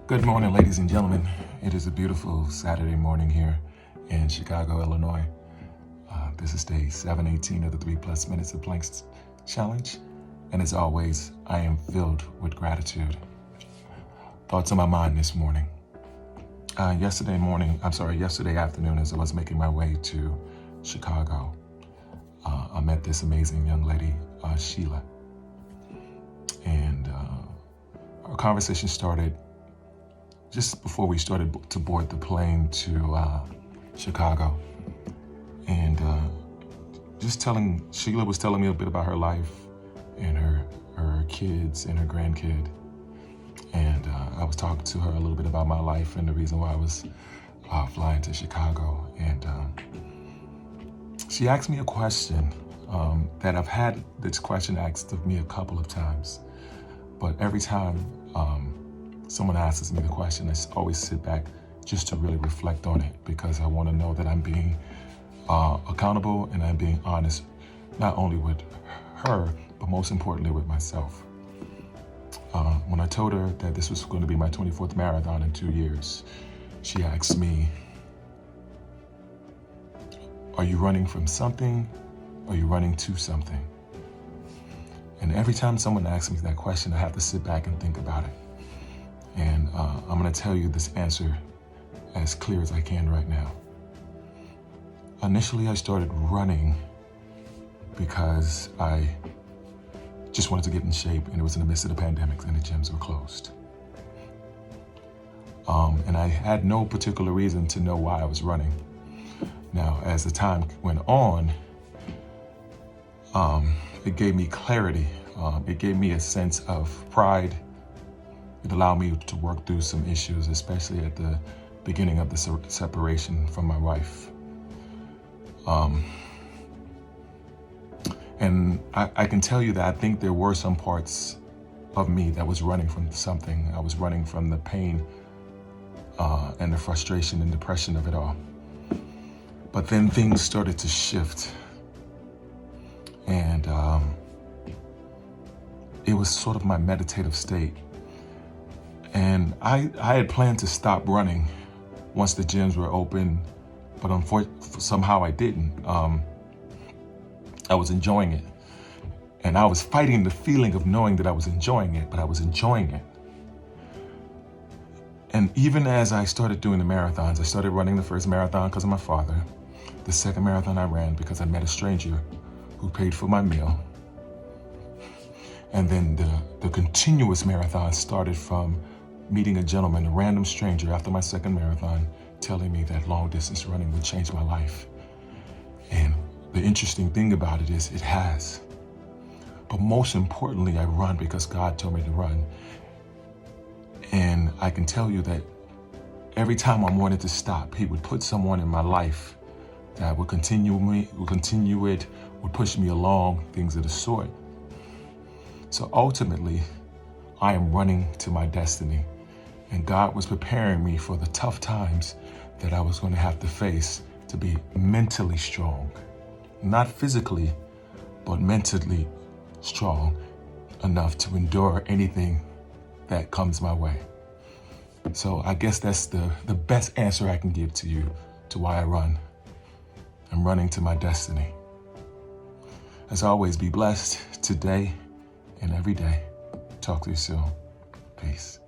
Good morning, ladies and gentlemen. It is a beautiful Saturday morning here in Chicago, Illinois. This is day 718 of the 3+ Minutes of Blanks Challenge. And as always, I am filled with gratitude. Thoughts on my mind this morning. Yesterday afternoon, as I was making my way to Chicago, I met this amazing young lady, Sheila. And our conversation started just before we started to board the plane to Chicago. And Sheila was telling me a bit about her life and her kids and her grandkid. And I was talking to her a little bit about my life and the reason why I was flying to Chicago. And she asked me a question that I've had this question asked of me a couple of times. But every time someone asks me the question, I always sit back just to really reflect on it, because I want to know that I'm being accountable and I'm being honest, not only with her, but most importantly with myself. When I told her that this was going to be my 24th marathon in 2 years, she asked me, are you running from something or are you running to something? And every time someone asks me that question, I have to sit back and think about it. And I'm going to tell you this answer as clear as I can right now. Initially, I started running because I just wanted to get in shape, and it was in the midst of the pandemic and the gyms were closed. And I had no particular reason to know why I was running. Now, as the time went on, it gave me clarity. It gave me a sense of pride. It allowed me to work through some issues, especially at the beginning of the separation from my wife. And I can tell you that I think there were some parts of me that was running from something. I was running from the pain and the frustration and depression of it all. But then things started to shift. And it was sort of my meditative state. And I had planned to stop running once the gyms were open, but unfortunately, somehow I didn't. I was enjoying it. And I was fighting the feeling of knowing that I was enjoying it, but I was enjoying it. And even as I started doing the marathons, I started running the first marathon because of my father. The second marathon I ran because I met a stranger who paid for my meal. And then the continuous marathon started from meeting a gentleman, a random stranger after my second marathon, telling me that long distance running would change my life. And the interesting thing about it is it has. But most importantly, I run because God told me to run. And I can tell you that every time I wanted to stop, He would put someone in my life that would continue it, would push me along, things of the sort. So ultimately, I am running to my destiny. And God was preparing me for the tough times that I was going to have to face to be mentally strong. Not physically, but mentally strong enough to endure anything that comes my way. So I guess that's the best answer I can give to you to why I run. I'm running to my destiny. As always, be blessed today and every day. Talk to you soon. Peace.